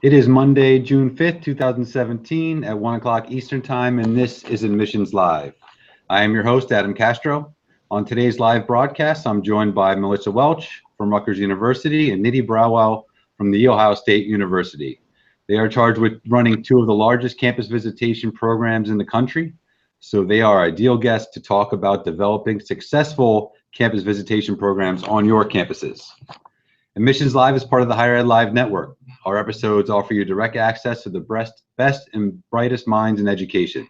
It is Monday, June 5th, 2017 at 1 o'clock Eastern Time, and this is Admissions Live. I am your host, Adam Castro. On today's live broadcast, I'm joined by Melissa Welch from Rutgers University and Nidhi Browell from The Ohio State University. They are charged with running two of the largest campus visitation programs in the country, so they are ideal guests to talk about developing successful campus visitation programs on your campuses. Admissions Live is part of the Higher Ed Live network. Our episodes offer you direct access to the best and brightest minds in education.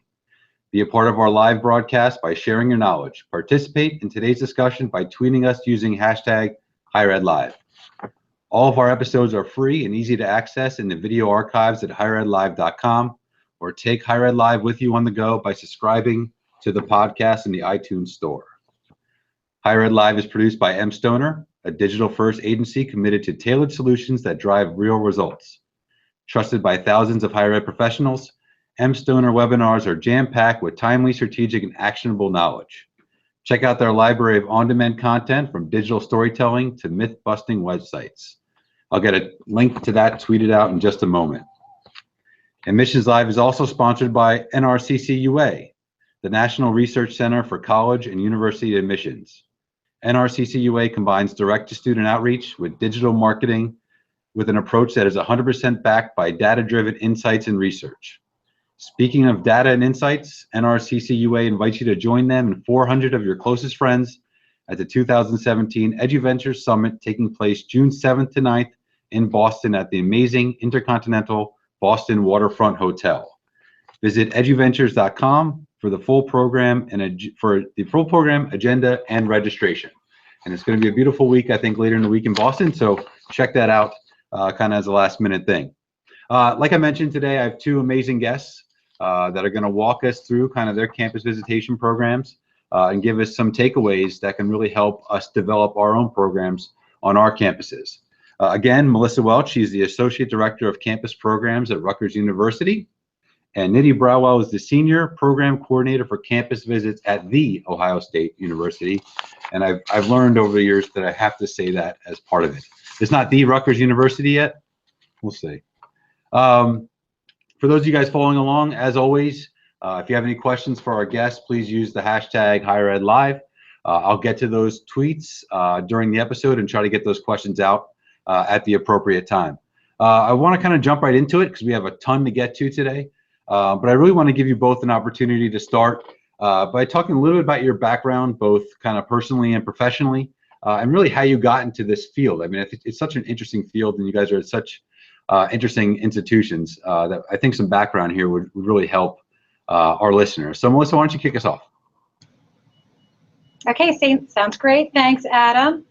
Be a part of our live broadcast by sharing your knowledge. Participate in today's discussion by tweeting us using hashtag HigherEdLive. All of our episodes are free and easy to access in the video archives at higheredlive.com, or take Higher Ed Live with you on the go by subscribing to the podcast in the iTunes store. Higher Ed Live is produced by M. Stoner, a digital-first agency committed to tailored solutions that drive real results. Trusted by thousands of higher ed professionals, M. Stoner webinars are jam-packed with timely, strategic, and actionable knowledge. Check out their library of on-demand content from digital storytelling to myth-busting websites. I'll get a link to that tweeted out in just a moment. Admissions Live is also sponsored by NRCCUA, the National Research Center for College and University Admissions. NRCCUA combines direct-to-student outreach with digital marketing with an approach that is 100% backed by data-driven insights and research. Speaking of data and insights, NRCCUA invites you to join them and 400 of your closest friends at the 2017 EduVentures Summit taking place June 7th to 9th in Boston at the amazing Intercontinental Boston Waterfront Hotel. Visit eduventures.com for the full program agenda and registration. And it's going to be a beautiful week, I think, later in the week in Boston. So check that out kind of as a last minute thing. Like I mentioned today, I have two amazing guests that are going to walk us through kind of their campus visitation programs and give us some takeaways that can really help us develop our own programs on our campuses. Again, Melissa Welch, she's the Associate Director of Campus Programs at Rutgers University. And Nidhi Browell is the Senior Program Coordinator for Campus Visits at The Ohio State University. And I've learned over the years that I have to say that as part of it. It's not The Rutgers University yet. We'll see. For those of you guys following along, as always, if you have any questions for our guests, please use the hashtag HigherEdLive. I'll get to those tweets during the episode and try to get those questions out at the appropriate time. I want to kind of jump right into it because we have a ton to get to today. But I really want to give you both an opportunity to start by talking a little bit about your background, both kind of personally and professionally, and really how you got into this field. I mean, it's such an interesting field, and you guys are at such interesting institutions that I think some background here would really help our listeners. So, Melissa, why don't you kick us off? Okay, sounds great. Thanks, Adam.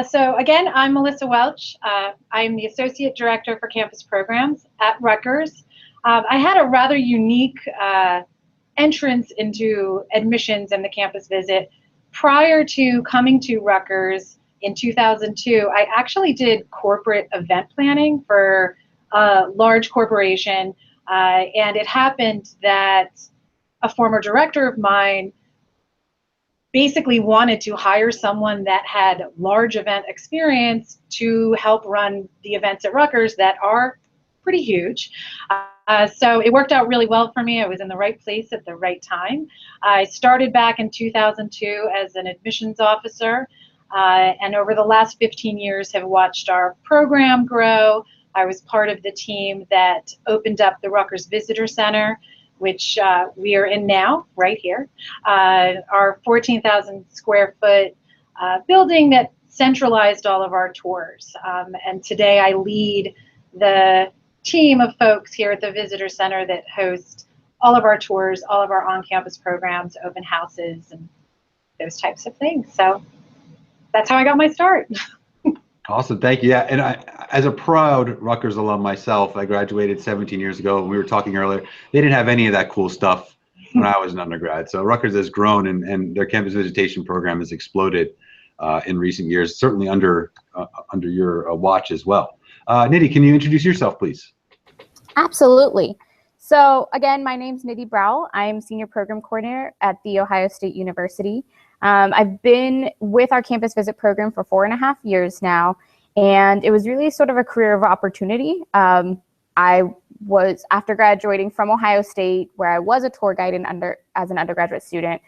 So again, I'm Melissa Welch. I'm the Associate Director for Campus Programs at Rutgers. I had a rather unique entrance into admissions and the campus visit. Prior to coming to Rutgers in 2002, I actually did corporate event planning for a large corporation, and it happened that a former director of mine basically wanted to hire someone that had large event experience to help run the events at Rutgers that are pretty huge. So it worked out really well for me. I was in the right place at the right time. I started back in 2002 as an admissions officer, and over the last 15 years have watched our program grow. I was part of the team that opened up the Rutgers Visitor Center, which we are in now, right here. Our 14,000 square foot building that centralized all of our tours. And today I lead the team of folks here at the Visitor Center that host all of our tours, all of our on-campus programs, open houses, and those types of things. So that's how I got my start. Awesome, thank you. Yeah, and as a proud Rutgers alum myself, I graduated 17 years ago, and we were talking earlier, they didn't have any of that cool stuff when I was an undergrad. So Rutgers has grown, and their campus visitation program has exploded in recent years, certainly under your watch as well. Nidhi, can you introduce yourself, please? Absolutely. So again, my name's Nidhi Browell. I'm Senior Program Coordinator at The Ohio State University. I've been with our campus visit program for 4.5 years now, and it was really sort of a career of opportunity. I was, after graduating from Ohio State, where I was a tour guide as an undergraduate student,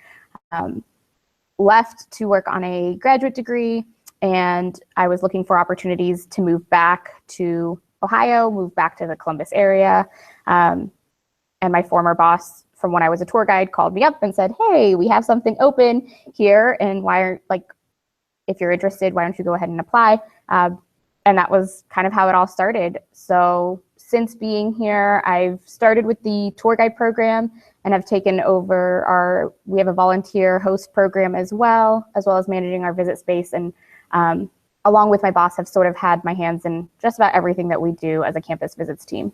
left to work on a graduate degree, and I was looking for opportunities to move back to Ohio, move back to the Columbus area. And my former boss from when I was a tour guide called me up and said, hey, we have something open here, and if you're interested, why don't you go ahead and apply? And that was kind of how it all started. So since being here, I've started with the tour guide program, and I've taken over we have a volunteer host program as well as managing our visit space. And along with my boss, have sort of had my hands in just about everything that we do as a campus visits team.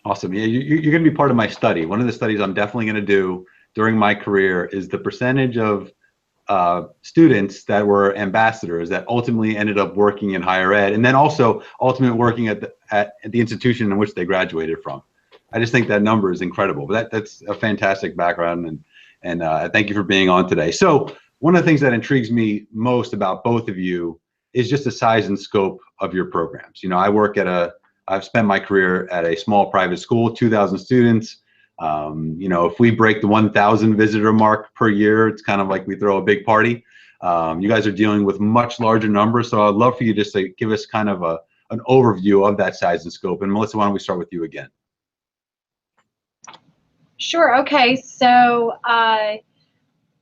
Awesome. Yeah, you're going to be part of my study. One of the studies I'm definitely going to do during my career is the percentage of students that were ambassadors that ultimately ended up working in higher ed, and then also ultimately working at the institution in which they graduated from. I just think that number is incredible. But that's a fantastic background, and thank you for being on today. So one of the things that intrigues me most about both of you is just the size and scope of your programs. I've spent my career at a small private school, 2,000 students. If we break the 1,000 visitor mark per year, it's kind of like we throw a big party. You guys are dealing with much larger numbers, so I'd love for you just to give us kind of an overview of that size and scope. And Melissa, why don't we start with you again? Sure. Okay. So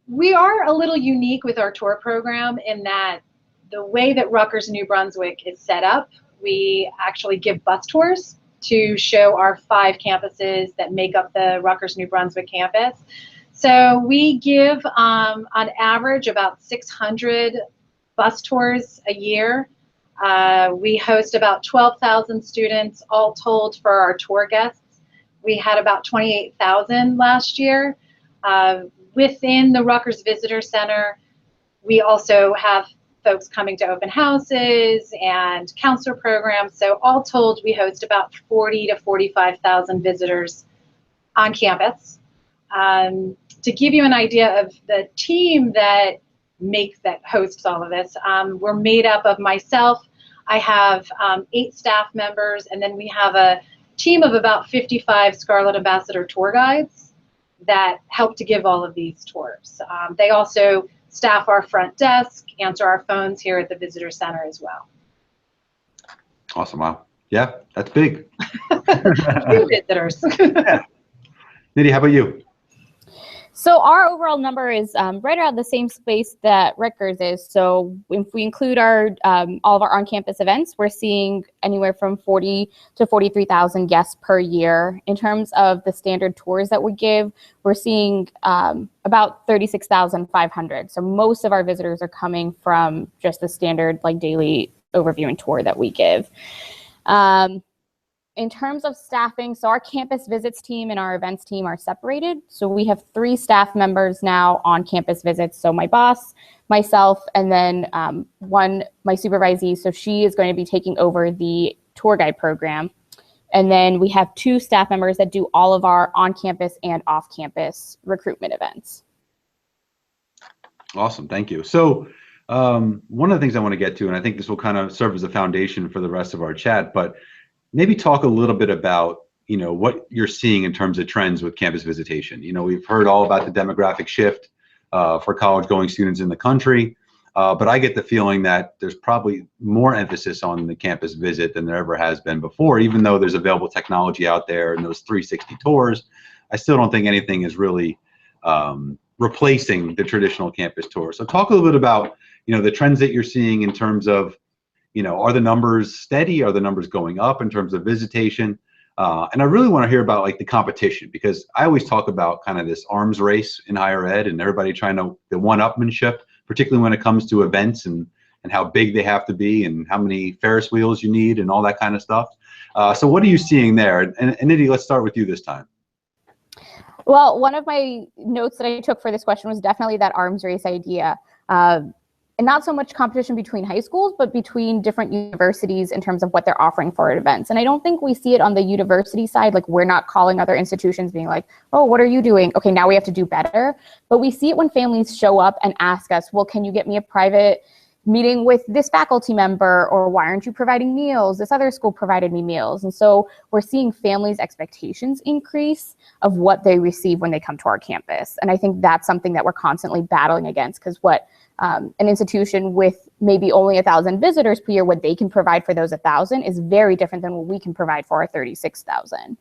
we are a little unique with our tour program in that the way that Rutgers New Brunswick is set up, we actually give bus tours to show our 5 campuses that make up the Rutgers New Brunswick campus. So we give, on average, about 600 bus tours a year. We host about 12,000 students, all told, for our tour guests. We had about 28,000 last year. Within the Rutgers Visitor Center, we also have folks coming to open houses and counselor programs. So all told, we host about 40 to 45,000 visitors on campus. To give you an idea of the team that hosts all of this, we're made up of myself. I have 8 staff members, and then we have a team of about 55 Scarlet Ambassador tour guides that help to give all of these tours. They also staff our front desk, answer our phones here at the visitor center as well. Awesome. Wow. Yeah, that's big. Few visitors. Yeah. Nidhi, how about you? So our overall number is right around the same space that Rutgers is. So if we include our all of our on-campus events, we're seeing anywhere from 40 to 43,000 guests per year. In terms of the standard tours that we give, we're seeing about 36,500. So most of our visitors are coming from just the standard daily overview and tour that we give. In terms of staffing, so our campus visits team and our events team are separated. So we have 3 staff members now on campus visits. So my boss, myself, and then my supervisee. So she is going to be taking over the tour guide program. And then we have 2 staff members that do all of our on-campus and off-campus recruitment events. Awesome. Thank you. So one of the things I want to get to, and I think this will kind of serve as a foundation for the rest of our chat, but maybe talk a little bit about, what you're seeing in terms of trends with campus visitation. We've heard all about the demographic shift for college-going students in the country, but I get the feeling that there's probably more emphasis on the campus visit than there ever has been before. Even though there's available technology out there and those 360 tours, I still don't think anything is really replacing the traditional campus tour. So talk a little bit about, the trends that you're seeing in terms of, are the numbers steady? Are the numbers going up in terms of visitation? And I really want to hear about the competition, because I always talk about kind of this arms race in higher ed and everybody trying the one-upmanship, particularly when it comes to events and how big they have to be and how many Ferris wheels you need and all that kind of stuff. So what are you seeing there? And Nidhi, let's start with you this time. Well, one of my notes that I took for this question was definitely that arms race idea. And not so much competition between high schools, but between different universities in terms of what they're offering for events. And I don't think we see it on the university side. We're not calling other institutions being like, oh, what are you doing? Okay, now we have to do better. But we see it when families show up and ask us, well, can you get me a private meeting with this faculty member, or why aren't you providing meals? This other school provided me meals. And so we're seeing families' expectations increase of what they receive when they come to our campus. And I think that's something that we're constantly battling against, because what an institution with maybe only 1,000 visitors per year, what they can provide for those 1,000 is very different than what we can provide for our 36,000.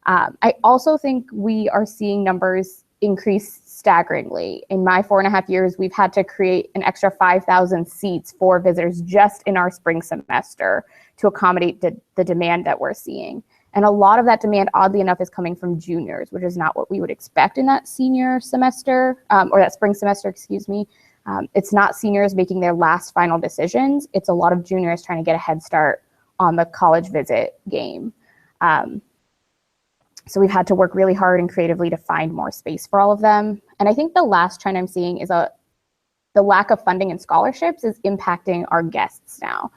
I also think we are seeing numbers increase staggeringly. In my 4.5 years, we've had to create an extra 5,000 seats for visitors just in our spring semester to accommodate the demand that we're seeing. And a lot of that demand, oddly enough, is coming from juniors, which is not what we would expect in that senior semester, or that spring semester, excuse me. It's not seniors making their last final decisions. It's a lot of juniors trying to get a head start on the college visit game. So we've had to work really hard and creatively to find more space for all of them. And I think the last trend I'm seeing is the lack of funding and scholarships is impacting our guests now.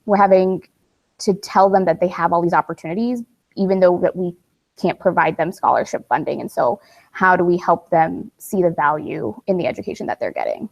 We're having to tell them that they have all these opportunities, even though that we can't provide them scholarship funding. And so how do we help them see the value in the education that they're getting?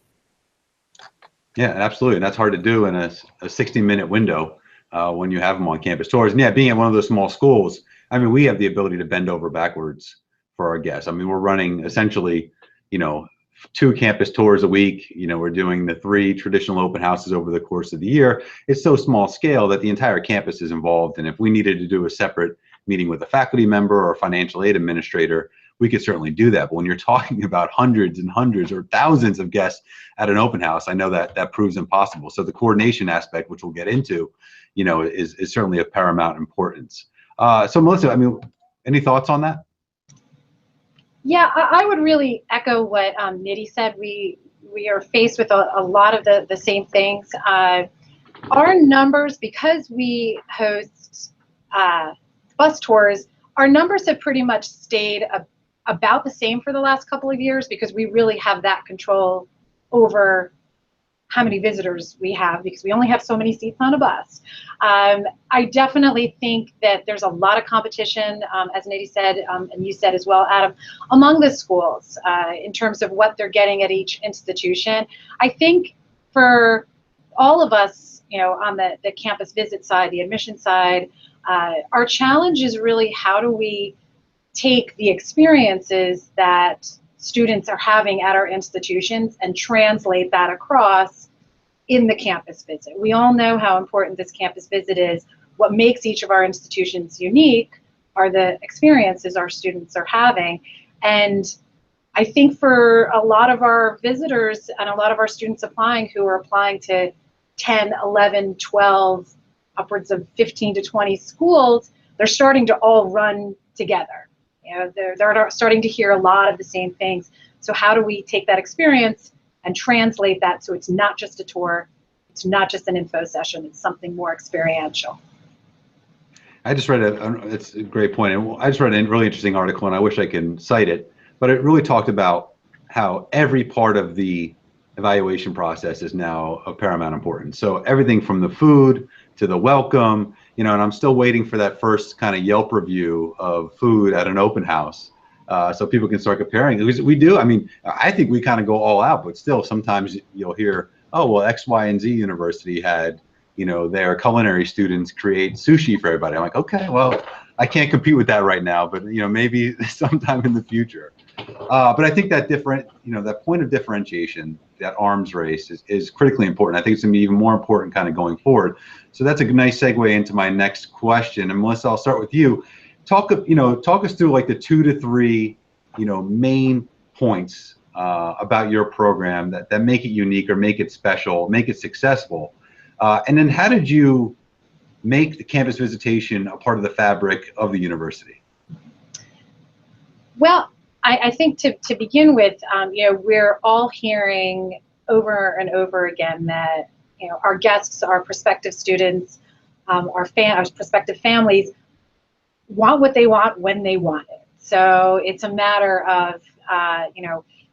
Yeah, absolutely. And that's hard to do in a 60-minute window when you have them on campus tours. And yeah, being at one of those small schools, I mean, we have the ability to bend over backwards for our guests. I mean, we're running essentially, 2 campus tours a week. We're doing the 3 traditional open houses over the course of the year. It's so small scale that the entire campus is involved. And if we needed to do a separate meeting with a faculty member or a financial aid administrator, we could certainly do that. But when you're talking about hundreds and hundreds or thousands of guests at an open house, I know that proves impossible. So the coordination aspect, which we'll get into, is certainly of paramount importance. So Melissa, I mean, any thoughts on that? Yeah, I would really echo what Nidhi said. We are faced with a lot of the same things. Our numbers, because we host bus tours, our numbers have pretty much stayed about the same for the last couple of years, because we really have that control over how many visitors we have, because we only have so many seats on a bus. I definitely think that there's a lot of competition, as Nidhi said, and you said as well, Adam, among the schools in terms of what they're getting at each institution. I think for all of us, on the campus visit side, the admission side, our challenge is really how do we take the experiences that students are having at our institutions and translate that across in the campus visit. We all know how important this campus visit is. What makes each of our institutions unique are the experiences our students are having. And I think for a lot of our visitors and a lot of our students applying who are applying to 10, 11, 12, upwards of 15 to 20 schools, they're starting to all run together. They're starting to hear a lot of the same things. So how do we take that experience and translate that so it's not just a tour, it's not just an info session, it's something more experiential? I just read it's a great point. I just read a really interesting article, and I wish I can cite it, but it really talked about how every part of the evaluation process is now of paramount importance. So everything from the food to the welcome, and I'm still waiting for that first kind of Yelp review of food at an open house, so people can start comparing. We do, I think we kind of go all out, but still sometimes you'll hear, oh, well, X, Y, and Z university had, their culinary students create sushi for everybody. I'm like, okay, well, I can't compete with that right now, but maybe sometime in the future. But I think that that point of differentiation, that arms race is critically important. I think it's gonna be even more important kind of going forward. So that's a nice segue into my next question. And Melissa, I'll start with you. Talk us through like the 2 to 3, main points about your program that make it unique or make it special, make it successful. And then how did you make the campus visitation a part of the fabric of the university? Well, I think to begin with, we're all hearing over and over again that our guests, our prospective students, our prospective families want what they want when they want it. So it's a matter of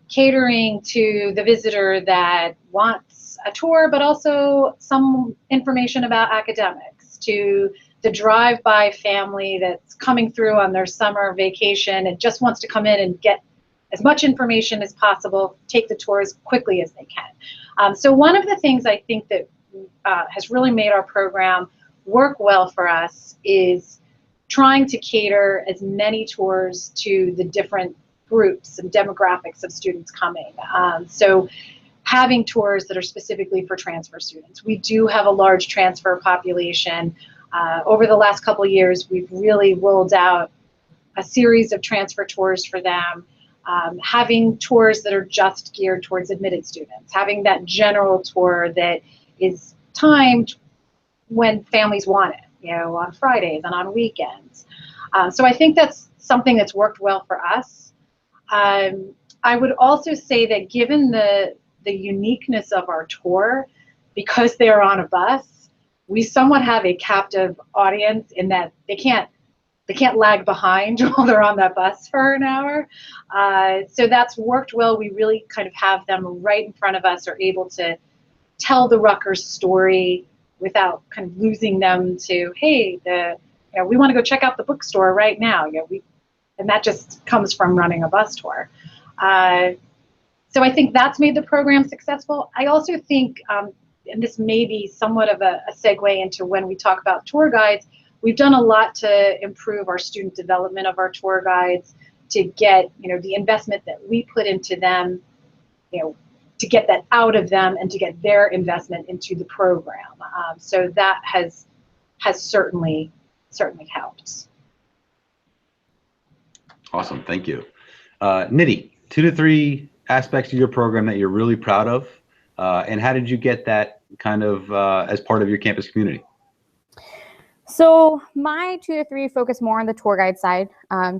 catering to the visitor that wants a tour, but also some information about academics, to the drive-by family that's coming through on their summer vacation and just wants to come in and get as much information as possible, take the tour as quickly as they can. So one of the things I think that has really made our program work well for us is trying to cater as many tours to the different groups and demographics of students coming. So having tours that are specifically for transfer students. We do have a large transfer population. Over the last couple of years, we've really rolled out a series of transfer tours for them, having tours that are just geared towards admitted students, having that general tour that is timed when families want it, you know, on Fridays and on weekends. So I think that's something that's worked well for us. I would also say that given the uniqueness of our tour, because they're on a bus, we somewhat have a captive audience in that they can't lag behind while they're on that bus for an hour. So that's worked well. We really kind of have them right in front of us, are able to tell the Rutgers story without kind of losing them to, hey, we want to go check out the bookstore right now. And that just comes from running a bus tour. So I think that's made the program successful. I also think, and this may be somewhat of a segue into when we talk about tour guides, we've done a lot to improve our student development of our tour guides, to get, the investment that we put into them, to get that out of them and to get their investment into the program. So that has certainly helped. Awesome, thank you. Nidhi, 2 to 3 aspects of your program that you're really proud of, and how did you get that kind of as part of your campus community? So my 2 to 3 focus more on the tour guide side,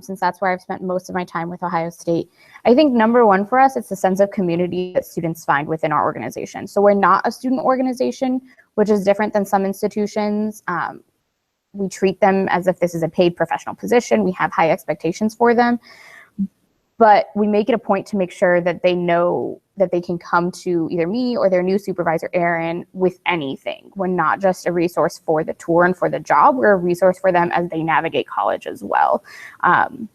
since that's where I've spent most of my time with Ohio State. I think number one for us, it's the sense of community that students find within our organization. So we're not a student organization, which is different than some institutions. We treat them as if this is a paid professional position. We have high expectations for them, but we make it a point to make sure that they know that they can come to either me or their new supervisor, Erin, with anything. We're not just a resource for the tour and for the job, we're a resource for them as they navigate college as well.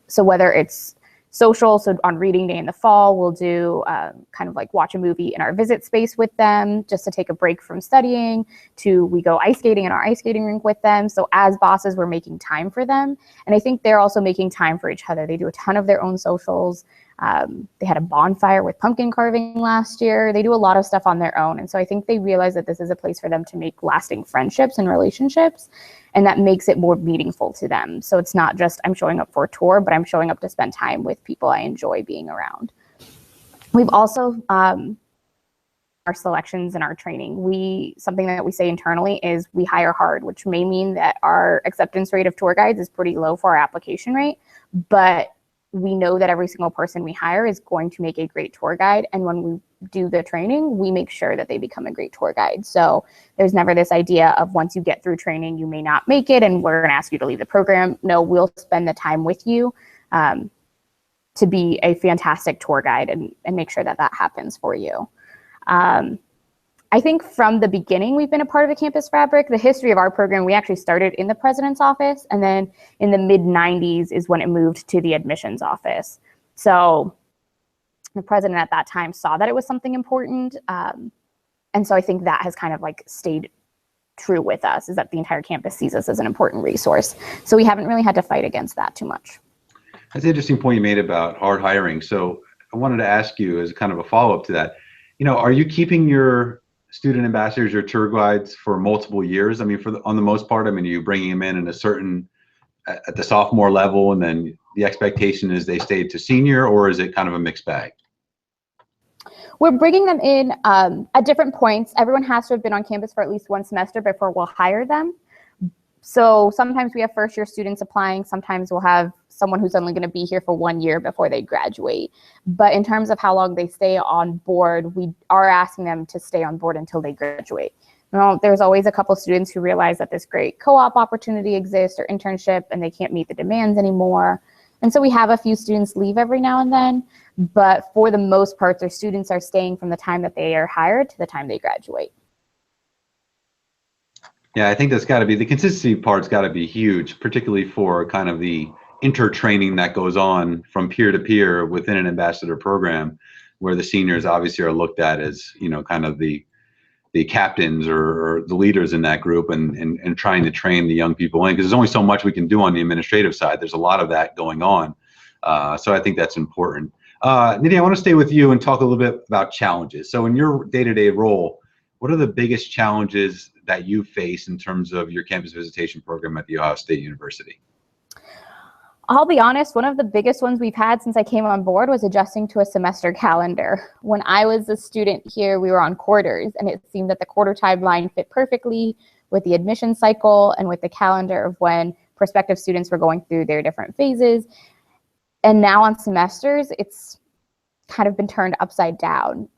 So whether it's social, so on reading day in the fall, we'll do kind of like watch a movie in our visit space with them just to take a break from studying, to we go ice skating in our ice skating rink with them. So as bosses, we're making time for them. And I think they're also making time for each other. They do a ton of their own socials. They had a bonfire with pumpkin carving last year. They do a lot of stuff on their own. And so I think they realize that this is a place for them to make lasting friendships and relationships, and that makes it more meaningful to them. So it's not just I'm showing up for a tour, but I'm showing up to spend time with people I enjoy being around. We've also, our selections and our training, something that we say internally is we hire hard, which may mean that our acceptance rate of tour guides is pretty low for our application rate, but we know that every single person we hire is going to make a great tour guide. And when we do the training, we make sure that they become a great tour guide. So there's never this idea of once you get through training, you may not make it and we're going to ask you to leave the program. No, we'll spend the time with you to be a fantastic tour guide and make sure that that happens for you. I think from the beginning, we've been a part of the campus fabric. The history of our program, we actually started in the president's office, and then in the mid-90s is when it moved to the admissions office. So the president at that time saw that it was something important. And so I think that has kind of like stayed true with us, is that the entire campus sees us as an important resource. So we haven't really had to fight against that too much. That's an interesting point you made about hard hiring. So I wanted to ask you as kind of a follow-up to that, are you keeping your student ambassadors or tour guides for multiple years? I mean, on the most part, are you bringing them in at the sophomore level, and then the expectation is they stay to senior, or is it kind of a mixed bag? We're bringing them in at different points. Everyone has to have been on campus for at least one semester before we'll hire them. So sometimes we have first year students applying. Sometimes we'll have someone who's only going to be here for 1 year before they graduate. But in terms of how long they stay on board, we are asking them to stay on board until they graduate. There's always a couple students who realize that this great co-op opportunity exists or internship and they can't meet the demands anymore. And so we have a few students leave every now and then, but for the most part, their students are staying from the time that they are hired to the time they graduate. Yeah, I think that's got to be, the consistency part's got to be huge, particularly for kind of the inter-training that goes on from peer to peer within an ambassador program. where the seniors obviously are looked at as, kind of the captains or the leaders in that group, and trying to train the young people in, because there's only so much we can do on the administrative side. There's a lot of that going on. So I think that's important. Nidhi, I want to stay with you and talk a little bit about challenges. So in your day-to-day role, what are the biggest challenges that you face in terms of your campus visitation program at The Ohio State University? I'll be honest, one of the biggest ones we've had since I came on board was adjusting to a semester calendar. When I was a student here, we were on quarters, and it seemed that the quarter timeline fit perfectly with the admission cycle and with the calendar of when prospective students were going through their different phases. And now on semesters, it's kind of been turned upside down.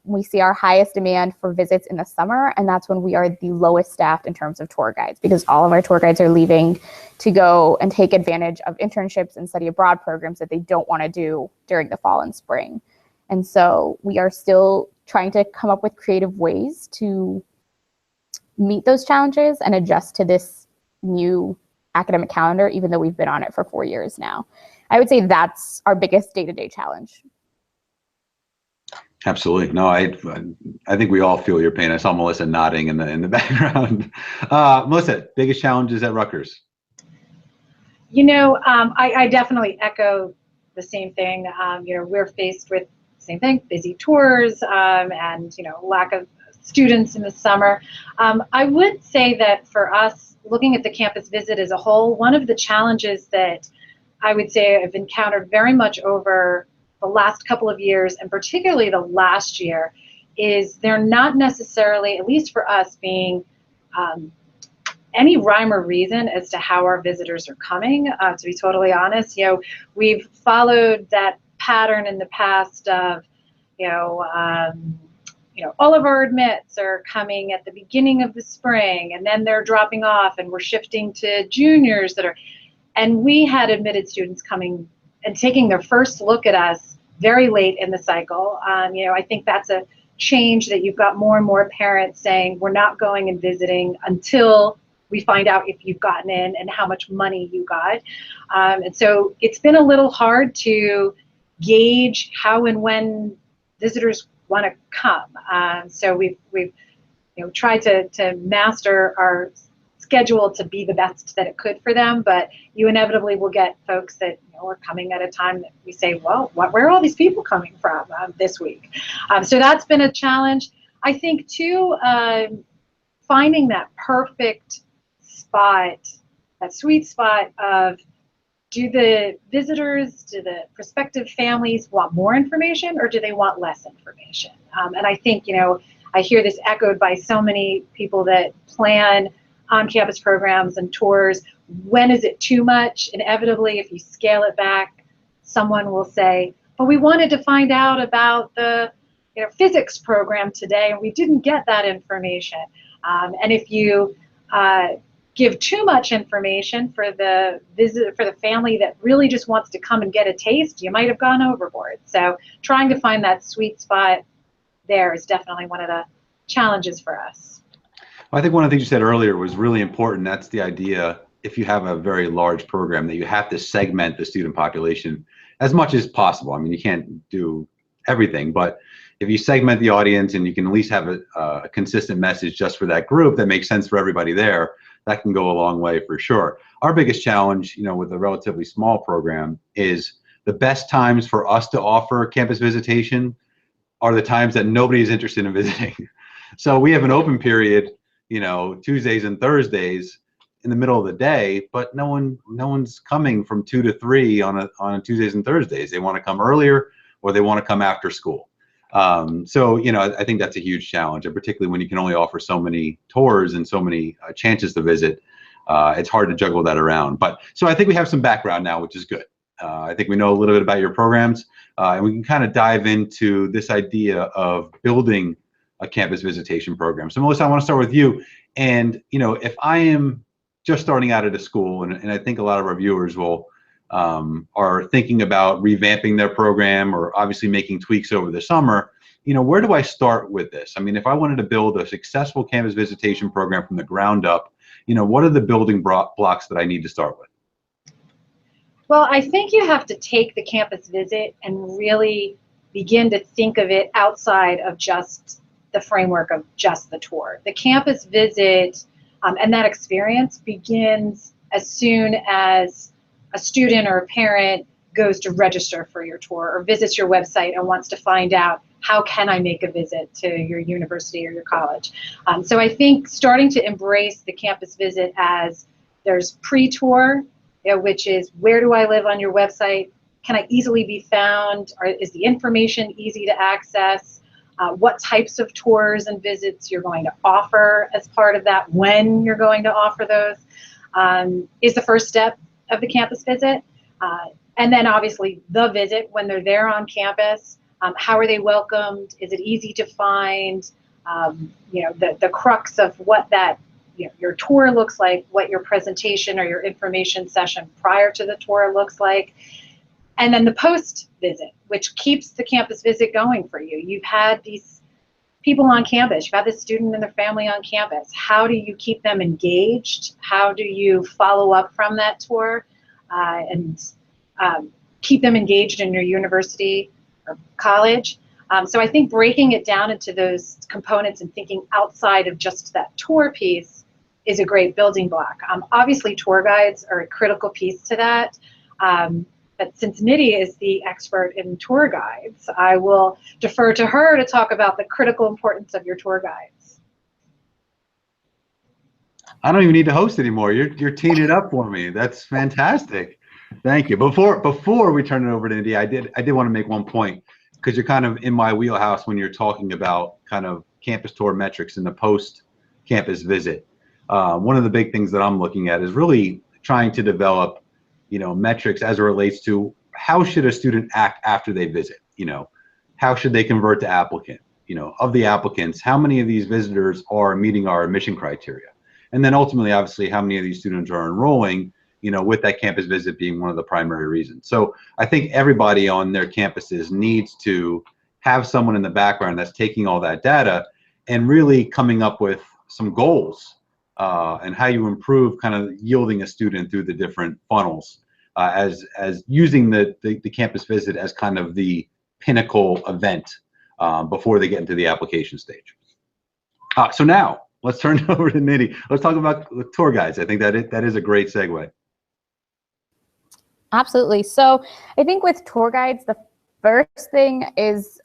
We see our highest demand for visits in the summer, and that's when we are the lowest staffed in terms of tour guides, because all of our tour guides are leaving to go and take advantage of internships and study abroad programs that they don't want to do during the fall and spring. And so we are still trying to come up with creative ways to meet those challenges and adjust to this new academic calendar, even though we've been on it for 4 years now. I would say that's our biggest day-to-day challenge. Absolutely. No, I think we all feel your pain. I saw Melissa nodding in the background. Melissa, biggest challenges at Rutgers? I definitely echo the same thing. We're faced with the same thing, busy tours, and lack of students in the summer. I would say that for us, looking at the campus visit as a whole, one of the challenges that I would say I've encountered very much over the last couple of years, and particularly the last year, is they're not necessarily, at least for us, being any rhyme or reason as to how our visitors are coming. To be totally honest, we've followed that pattern in the past of, all of our admits are coming at the beginning of the spring, and then they're dropping off, and we're shifting to juniors and we had admitted students coming and taking their first look at us very late in the cycle. I think that's a change, that you've got more and more parents saying, we're not going and visiting until we find out if you've gotten in and how much money you got. And so it's been a little hard to gauge how and when visitors want to come. So we've tried to master our schedule to be the best that it could for them, but you inevitably will get folks that are coming at a time that we say, well, where are all these people coming from this week? So that's been a challenge. I think too, finding that perfect spot, that sweet spot of, do the visitors, do the prospective families want more information, or do they want less information? And I think, I hear this echoed by so many people that plan on-campus programs and tours. When is it too much? Inevitably, if you scale it back, someone will say, well, we wanted to find out about the physics program today, and we didn't get that information. And if you give too much information for the family that really just wants to come and get a taste, you might have gone overboard. So trying to find that sweet spot there is definitely one of the challenges for us. I think one of the things you said earlier was really important. That's the idea, if you have a very large program, that you have to segment the student population as much as possible. I mean, you can't do everything, but if you segment the audience and you can at least have a consistent message just for that group that makes sense for everybody there, that can go a long way for sure. Our biggest challenge, with a relatively small program, is the best times for us to offer campus visitation are the times that nobody is interested in visiting. So we have an open period, Tuesdays and Thursdays in the middle of the day, but no one's coming from 2 to 3 on Tuesdays and Thursdays. They want to come earlier, or they want to come after school. So I think that's a huge challenge, and particularly when you can only offer so many tours and so many chances to visit, it's hard to juggle that around. But so I think we have some background now, which is good. I think we know a little bit about your programs, and we can kind of dive into this idea of building a campus visitation program. So Melissa, I want to start with you. And if I am just starting out at a school, and I think a lot of our viewers are thinking about revamping their program, or obviously making tweaks over the summer, where do I start with this? I mean, if I wanted to build a successful campus visitation program from the ground up, what are the building blocks that I need to start with? Well, I think you have to take the campus visit and really begin to think of it outside of just the framework of just the tour. The campus visit and that experience begins as soon as a student or a parent goes to register for your tour or visits your website and wants to find out, how can I make a visit to your university or your college? So I think starting to embrace the campus visit as there's pre-tour, which is, where do I live on your website? Can I easily be found? Or is the information easy to access? What types of tours and visits you're going to offer as part of that, when you're going to offer those, is the first step of the campus visit. And then obviously the visit, when they're there on campus, how are they welcomed? Is it easy to find? The crux of what that, your tour looks like, what your presentation or your information session prior to the tour looks like. And then the post visit, which keeps the campus visit going for you. You've had these people on campus, you've had this student and their family on campus. How do you keep them engaged? How do you follow up from that tour and keep them engaged in your university or college? So I think breaking it down into those components and thinking outside of just that tour piece is a great building block. Obviously, tour guides are a critical piece to that. But since Nidhi is the expert in tour guides, I will defer to her to talk about the critical importance of your tour guides. I don't even need to host anymore. You're teeing it up for me. That's fantastic. Thank you. Before we turn it over to Nidhi, I did want to make one point, because you're kind of in my wheelhouse when you're talking about kind of campus tour metrics in the post-campus visit. One of the big things that I'm looking at is really trying to develop, metrics as it relates to how should a student act after they visit. How should they convert to applicant? Of the applicants, how many of these visitors are meeting our admission criteria? And then ultimately, obviously, how many of these students are enrolling, with that campus visit being one of the primary reasons. So I think everybody on their campuses needs to have someone in the background that's taking all that data and really coming up with some goals and how you improve kind of yielding a student through the different funnels, as using the campus visit as kind of the pinnacle event before they get into the application stage. So now let's turn it over to Nidhi. Let's talk about tour guides. I think that is a great segue. Absolutely. So I think with tour guides, the first thing is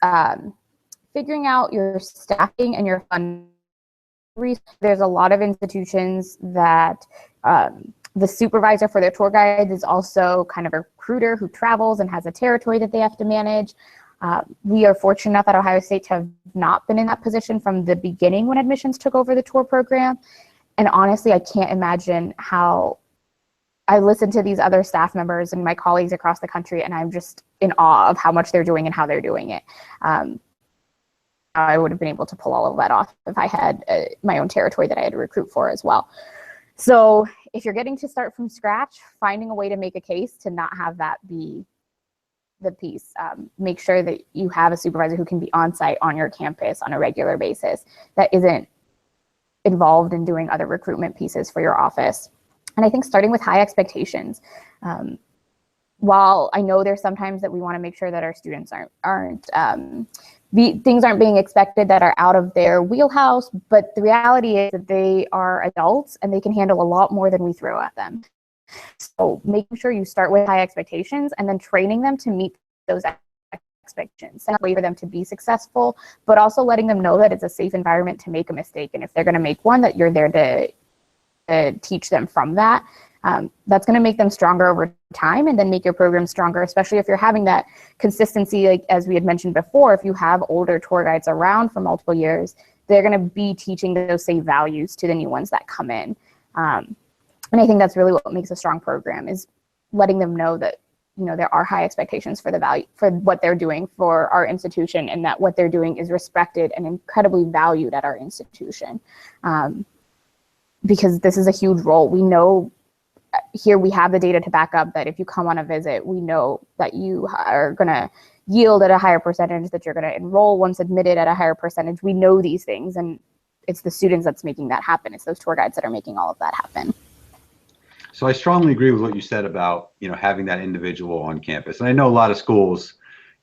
figuring out your staffing and your funding. There's a lot of institutions that the supervisor for their tour guides is also kind of a recruiter who travels and has a territory that they have to manage. We are fortunate enough at Ohio State to have not been in that position from the beginning when admissions took over the tour program. And honestly, I can't imagine how I listen to these other staff members and my colleagues across the country, and I'm just in awe of how much they're doing and how they're doing it. I would have been able to pull all of that off if I had my own territory that I had to recruit for as well. So if you're getting to start from scratch, finding a way to make a case to not have that be the piece. Make sure that you have a supervisor who can be on site on your campus on a regular basis that isn't involved in doing other recruitment pieces for your office. And I think starting with high expectations. While I know there's sometimes that we want to make sure that our students things aren't being expected that are out of their wheelhouse, but the reality is that they are adults and they can handle a lot more than we throw at them. So making sure you start with high expectations and then training them to meet those expectations, and a way for them to be successful, but also letting them know that it's a safe environment to make a mistake. And if they're going to make one, that you're there to teach them from that. That's going to make them stronger over time and then make your program stronger, especially if you're having that consistency. Like as we had mentioned before, if you have older tour guides around for multiple years, they're going to be teaching those same values to the new ones that come in. And I think that's really what makes a strong program, is letting them know that, there are high expectations for the value, for what they're doing for our institution, and that what they're doing is respected and incredibly valued at our institution. Because this is a huge role. We know here we have the data to back up that if you come on a visit, we know that you are going to yield at a higher percentage, that you're going to enroll once admitted at a higher percentage. We know these things, and it's the students that's making that happen. It's those tour guides that are making all of that happen. So I strongly agree with what you said about, having that individual on campus. And I know a lot of schools,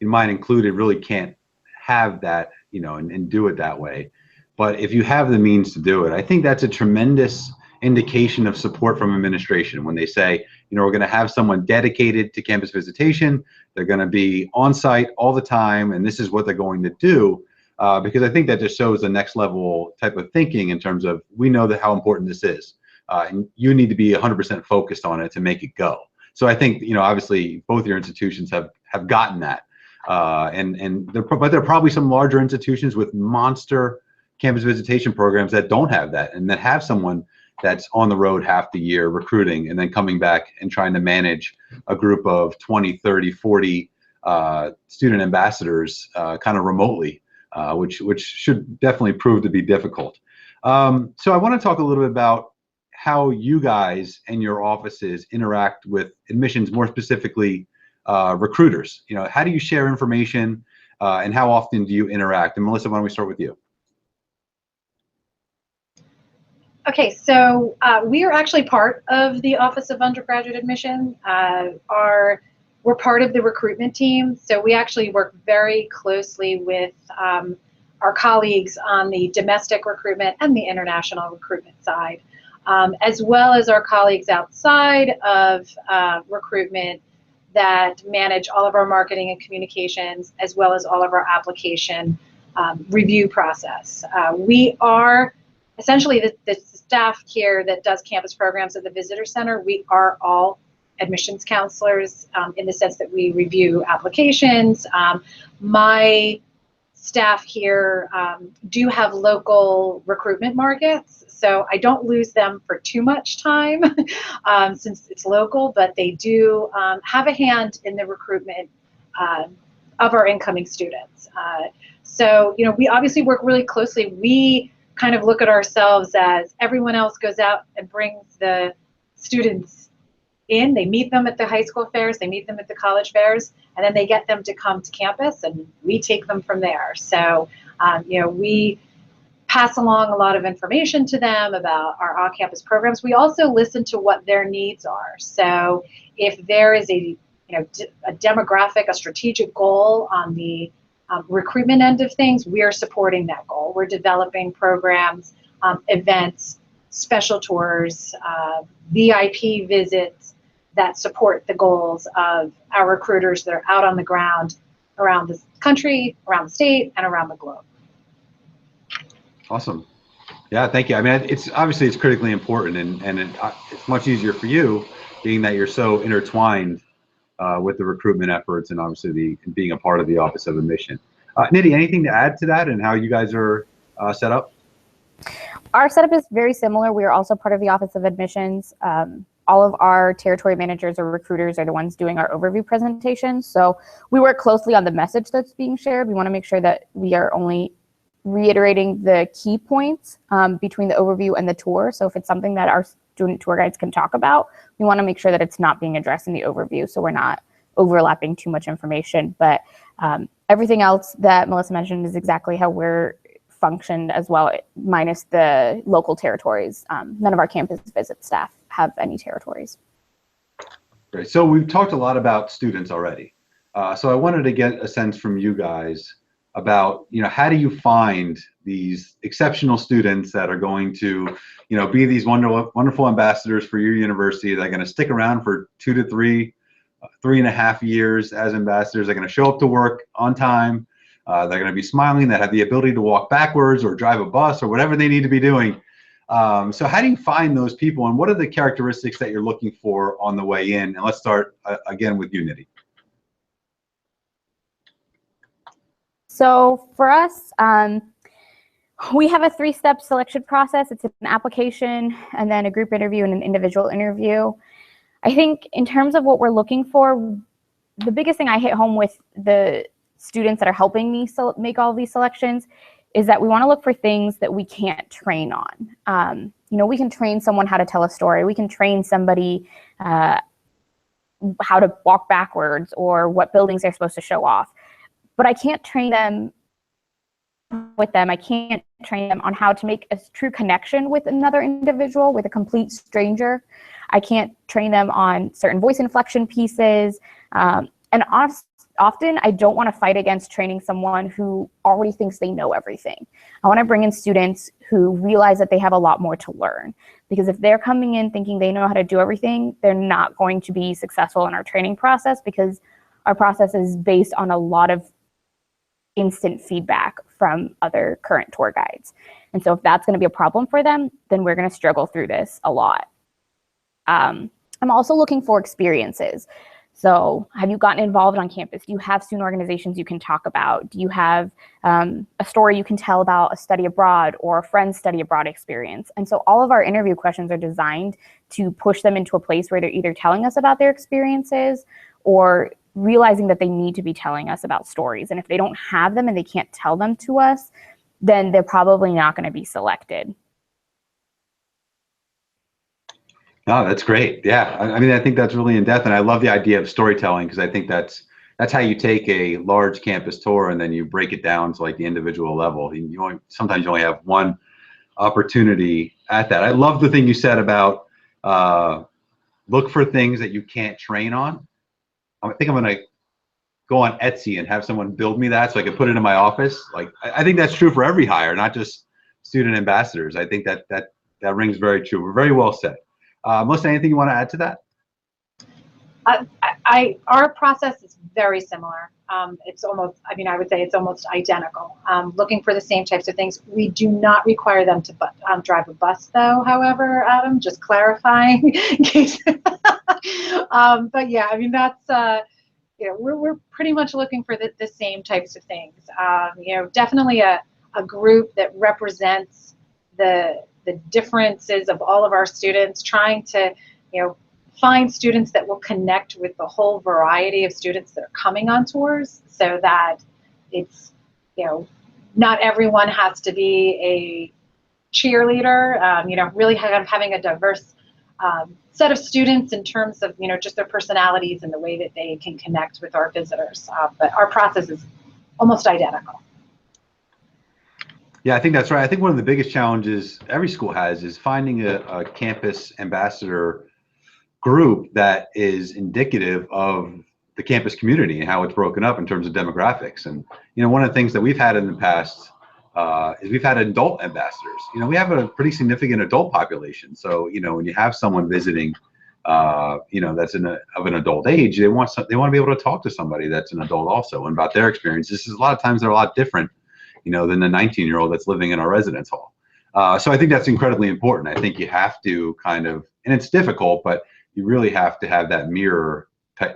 mine included, really can't have that, and do it that way. But if you have the means to do it, I think that's a tremendous indication of support from administration when they say, we're going to have someone dedicated to campus visitation. They're going to be on site all the time, and this is what they're going to do. Because I think that just shows the next level type of thinking in terms of, we know that how important this is, and you need to be 100% focused on it to make it go. So I think, obviously both your institutions have gotten that, but there are probably some larger institutions with monster campus visitation programs that don't have that, and that have someone that's on the road half the year recruiting and then coming back and trying to manage a group of 20, 30, 40 student ambassadors kind of remotely, which should definitely prove to be difficult. So I want to talk a little bit about how you guys and your offices interact with admissions, more specifically recruiters. How do you share information, and how often do you interact? And Melissa, why don't we start with you? Okay, so we are actually part of the Office of Undergraduate Admission. We're part of the recruitment team, so we actually work very closely with our colleagues on the domestic recruitment and the international recruitment side, as well as our colleagues outside of recruitment that manage all of our marketing and communications, as well as all of our application review process. We are essentially the staff here that does campus programs at the Visitor Center. We are all admissions counselors in the sense that we review applications. My staff here do have local recruitment markets, so I don't lose them for too much time since it's local, but they do have a hand in the recruitment of our incoming students. So, we obviously work really closely. We kind of look at ourselves as everyone else goes out and brings the students in. They meet them at the high school fairs, they meet them at the college fairs, and then they get them to come to campus, and we take them from there. So, we pass along a lot of information to them about our on-campus programs. We also listen to what their needs are. So, if there is a demographic, a strategic goal on the recruitment end of things, we are supporting that goal. We're developing programs, events, special tours, VIP visits that support the goals of our recruiters that are out on the ground around the country, around the state, and around the globe. Awesome. Yeah, thank you. I mean, it's critically important, and it's much easier for you, being that you're so intertwined with the recruitment efforts, and obviously being a part of the Office of Admission. Nidhi, anything to add to that and how you guys are set up? Our setup is very similar. We are also part of the Office of Admissions. All of our territory managers or recruiters are the ones doing our overview presentations. So we work closely on the message that's being shared. We want to make sure that we are only reiterating the key points between the overview and the tour. So if it's something that our student tour guides can talk about, we want to make sure that it's not being addressed in the overview, so we're not overlapping too much information. But everything else that Melissa mentioned is exactly how we're functioned as well, minus the local territories. None of our campus visit staff have any territories. Great. So we've talked a lot about students already. So I wanted to get a sense from you guys about, how do you find these exceptional students that are going to, be these wonderful ambassadors for your university. They're going to stick around for 2 to 3.5 years as ambassadors. They're going to show up to work on time. They're going to be smiling. That have the ability to walk backwards or drive a bus or whatever they need to be doing. So how do you find those people, and what are the characteristics that you're looking for on the way in? And let's start again with you, Nidhi. So for us, we have a 3-step selection process. It's an application, and then a group interview, and an individual interview. I think in terms of what we're looking for, the biggest thing I hit home with the students that are helping me make all these selections is that we want to look for things that we can't train on. We can train someone how to tell a story. We can train somebody how to walk backwards or what buildings they're supposed to show off. But I can't train them with them. I can't train them on how to make a true connection with another individual, with a complete stranger. I can't train them on certain voice inflection pieces. And often I don't want to fight against training someone who already thinks they know everything. I want to bring in students who realize that they have a lot more to learn, because if they're coming in thinking they know how to do everything, they're not going to be successful in our training process, because our process is based on a lot of instant feedback from other current tour guides. And so if that's going to be a problem for them, then we're going to struggle through this a lot. I'm also looking for experiences. So have you gotten involved on campus? Do you have student organizations you can talk about? Do you have a story you can tell about a study abroad or a friend's study abroad experience? And so all of our interview questions are designed to push them into a place where they're either telling us about their experiences or realizing that they need to be telling us about stories. And if they don't have them and they can't tell them to us, then they're probably not going to be selected. Oh, that's great. Yeah, I mean, I think that's really in depth, and I love the idea of storytelling, because I think that's how you take a large campus tour and then you break it down to like the individual level. Sometimes you only have one opportunity at that. I love the thing you said about look for things that you can't train on. I think I'm gonna go on Etsy and have someone build me that so I can put it in my office. Like, I think that's true for every hire, not just student ambassadors. I think that rings very true. We're very well said. Melissa, anything you want to add to that? Our process is very similar. It's almost, I mean, I would say it's almost identical. Looking for the same types of things. We do not require them to drive a bus, though, however, Adam, just clarifying. In case but yeah, I mean, that's, you know, we're pretty much looking for the same types of things. You know, definitely a group that represents the differences of all of our students, trying to, you know, find students that will connect with the whole variety of students that are coming on tours, so that it's, you know, not everyone has to be a cheerleader. You know, really having a diverse set of students in terms of, you know, just their personalities and the way that they can connect with our visitors. But our process is almost identical. Yeah, I think that's right. I think one of the biggest challenges every school has is finding a campus ambassador group that is indicative of the campus community and how it's broken up in terms of demographics. And, you know, one of the things that we've had in the past is we've had adult ambassadors. You know, we have a pretty significant adult population. So, you know, when you have someone visiting, you know, that's of an adult age, they want to be able to talk to somebody that's an adult also, and about their experiences. A lot of times they're a lot different, you know, than the 19-year-old that's living in our residence hall. So I think that's incredibly important. I think you have to kind of, and it's difficult, but you really have to have that mirror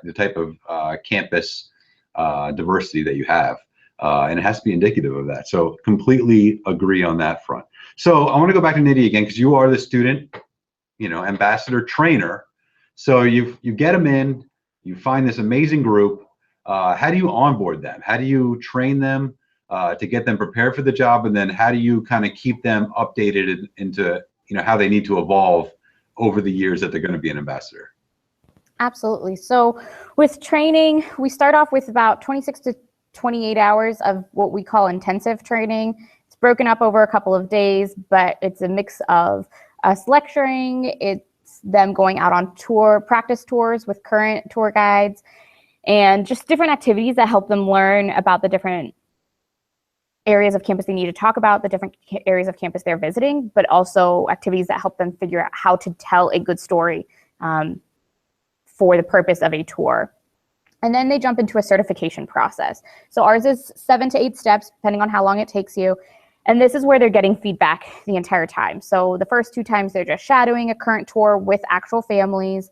the type of campus diversity that you have. And it has to be indicative of that. So completely agree on that front. So I want to go back to Nidhi again, because you are the student, you know, ambassador trainer. So you get them in, you find this amazing group. How do you onboard them? How do you train them to get them prepared for the job? And then how do you kind of keep them updated into, you know, how they need to evolve over the years that they're going to be an ambassador? Absolutely. So with training, we start off with about 26 to 28 hours of what we call intensive training. It's broken up over a couple of days, but it's a mix of us lecturing, it's them going out on practice tours with current tour guides, and just different activities that help them learn about the different areas of campus they need to talk about, the different areas of campus they're visiting, but also activities that help them figure out how to tell a good story for the purpose of a tour. And then they jump into a certification process. So ours is 7 to 8 steps, depending on how long it takes you. And this is where they're getting feedback the entire time. So the first 2 times they're just shadowing a current tour with actual families.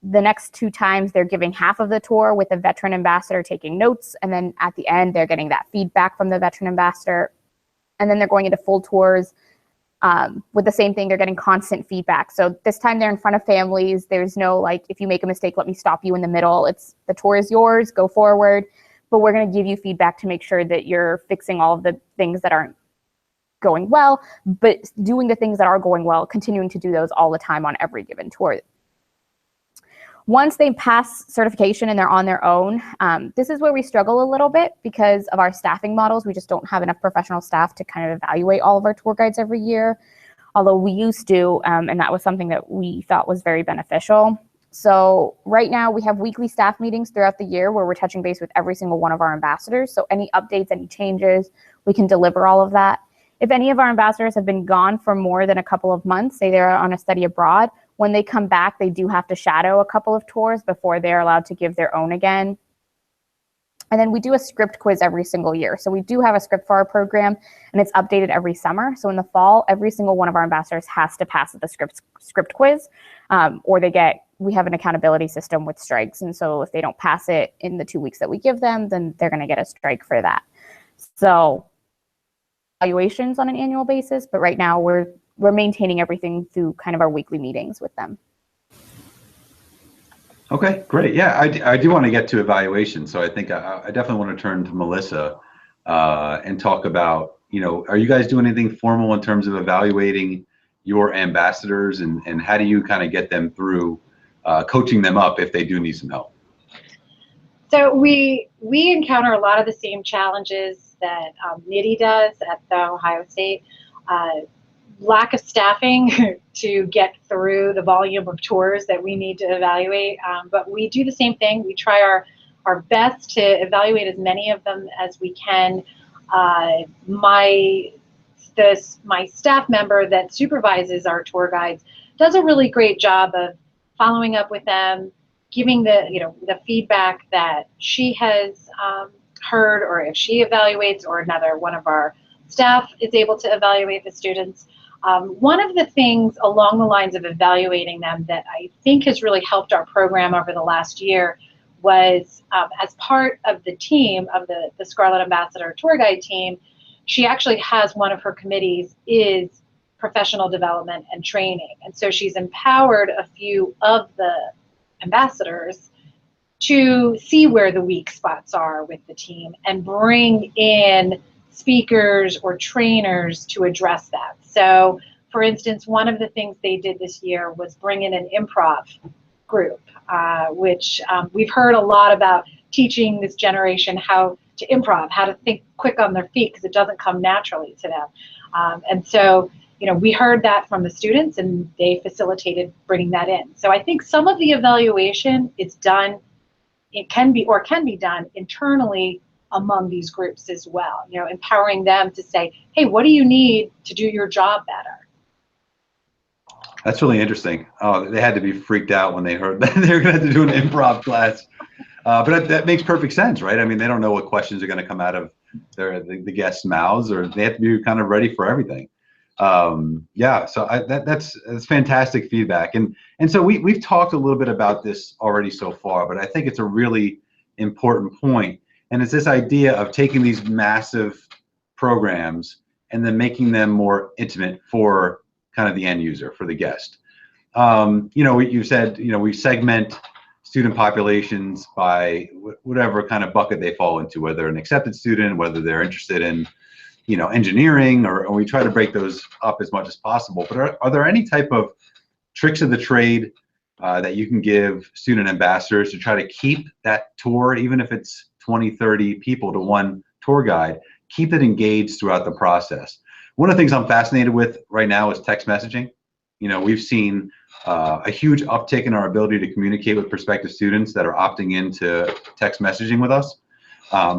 The next 2 times they're giving half of the tour with a veteran ambassador taking notes. And then at the end, they're getting that feedback from the veteran ambassador. And then they're going into full tours with the same thing. They're getting constant feedback. So this time they're in front of families. There's no, like, if you make a mistake, let me stop you in the middle. It's the tour is yours, go forward. But we're going to give you feedback to make sure that you're fixing all of the things that aren't going well, but doing the things that are going well, continuing to do those all the time on every given tour. Once they pass certification and they're on their own, this is where we struggle a little bit because of our staffing models. We just don't have enough professional staff to kind of evaluate all of our tour guides every year, although we used to, and that was something that we thought was very beneficial. So right now we have weekly staff meetings throughout the year where we're touching base with every single one of our ambassadors. So any updates, any changes, we can deliver all of that. If any of our ambassadors have been gone for more than a couple of months, say they're on a study abroad, when they come back, they do have to shadow a couple of tours before they're allowed to give their own again. And then we do a script quiz every single year. So we do have a script for our program, and it's updated every summer. So in the fall, every single one of our ambassadors has to pass the script quiz, or we have an accountability system with strikes. And so if they don't pass it in the 2 weeks that we give them, then they're going to get a strike for that. So evaluations on an annual basis, but right now we're maintaining everything through kind of our weekly meetings with them. Okay, great. Yeah, I do want to get to evaluation. So I think I definitely want to turn to Melissa and talk about, are you guys doing anything formal in terms of evaluating your ambassadors, and how do you kind of get them through coaching them up if they do need some help? So we encounter a lot of the same challenges that NITI does at the Ohio State. Lack of staffing to get through the volume of tours that we need to evaluate, but we do the same thing. We try our best to evaluate as many of them as we can. My staff member that supervises our tour guides does a really great job of following up with them, giving the feedback that she has heard, or if she evaluates, or another one of our staff is able to evaluate the students. One of the things along the lines of evaluating them that I think has really helped our program over the last year was, as part of the team, of the Scarlet Ambassador Tour Guide team, she actually has one of her committees is professional development and training. And so she's empowered a few of the ambassadors to see where the weak spots are with the team and bring in speakers or trainers to address that. So, for instance, one of the things they did this year was bring in an improv group, which we've heard a lot about teaching this generation how to improv, how to think quick on their feet, because it doesn't come naturally to them. And so, we heard that from the students, and they facilitated bringing that in. So I think some of the evaluation is done, it can be done internally among these groups as well, empowering them to say, hey, what do you need to do your job better? That's really interesting. Oh, they had to be freaked out when they heard that they were going to have to do an improv class. But that makes perfect sense, right? I mean, they don't know what questions are going to come out of the guests' mouths, or they have to be kind of ready for everything. Yeah, so that's fantastic feedback. And so we've talked a little bit about this already so far, but I think it's a really important point. And it's this idea of taking these massive programs and then making them more intimate for kind of the end user, for the guest. You said, we segment student populations by whatever kind of bucket they fall into, whether an accepted student, whether they're interested in, engineering, or we try to break those up as much as possible. But are there any type of tricks of the trade that you can give student ambassadors to try to keep that tour, even if it's 20, 30 people to one tour guide, keep it engaged throughout the process? One of the things I'm fascinated with right now is text messaging. We've seen a huge uptick in our ability to communicate with prospective students that are opting into text messaging with us.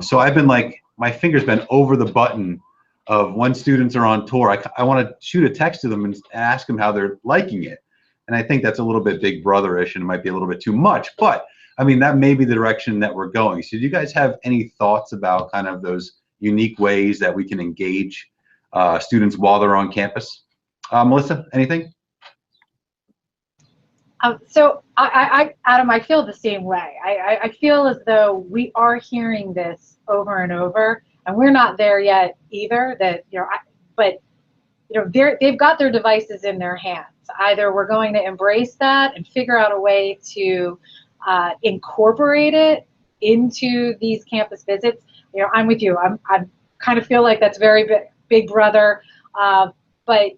So I've been my finger's been over the button of when students are on tour. I want to shoot a text to them and ask them how they're liking it. And I think that's a little bit big brother-ish, and it might be a little bit too much, but I mean, that may be the direction that we're going. So do you guys have any thoughts about kind of those unique ways that we can engage students while they're on campus? Melissa, anything? So Adam, I feel the same way. I feel as though we are hearing this over and over, and we're not there yet either. They've got their devices in their hands. Either we're going to embrace that and figure out a way to incorporate it into these campus visits. I'm with you. I kind of feel like that's very big brother, but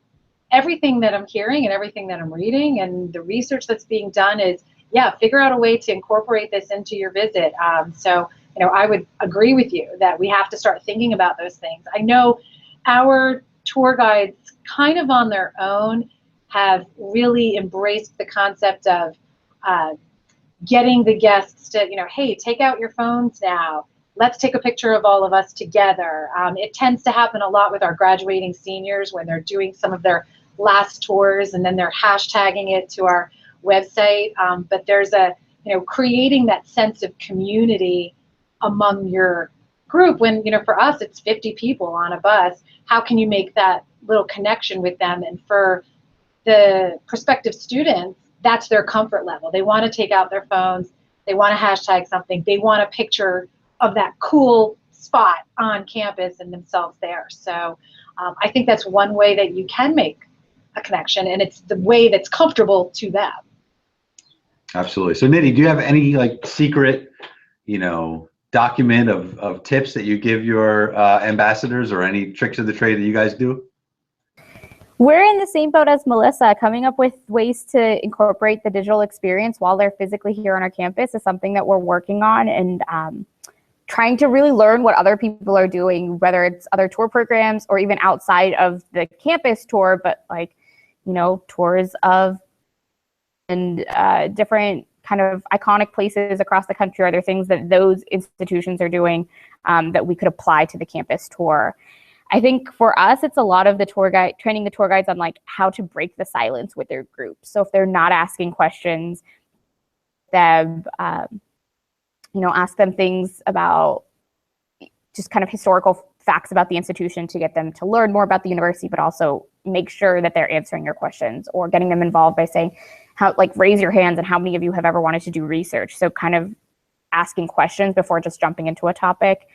everything that I'm hearing and everything that I'm reading and the research that's being done is, figure out a way to incorporate this into your visit. So I would agree with you that we have to start thinking about those things. I know our tour guides kind of on their own have really embraced the concept of getting the guests to, hey, take out your phones now. Let's take a picture of all of us together. It tends to happen a lot with our graduating seniors when they're doing some of their last tours, and then they're hashtagging it to our website. But there's creating that sense of community among your group when, for us, it's 50 people on a bus. How can you make that little connection with them? And for the prospective students, that's their comfort level. They want to take out their phones. They want to hashtag something. They want a picture of that cool spot on campus and themselves there. So I think that's one way that you can make a connection, and it's the way that's comfortable to them. Absolutely. So Nidhi, do you have any secret, document of tips that you give your ambassadors, or any tricks of the trade that you guys do? We're in the same boat as Melissa. Coming up with ways to incorporate the digital experience while they're physically here on our campus is something that we're working on, and trying to really learn what other people are doing, whether it's other tour programs or even outside of the campus tour, but tours of and different kind of iconic places across the country. Are there things that those institutions are doing that we could apply to the campus tour? I think for us, it's a lot of the training the tour guides on how to break the silence with their group. So if they're not asking questions, ask them things about just kind of historical facts about the institution to get them to learn more about the university, but also make sure that they're answering your questions, or getting them involved by saying, raise your hands and how many of you have ever wanted to do research. So kind of asking questions before just jumping into a topic.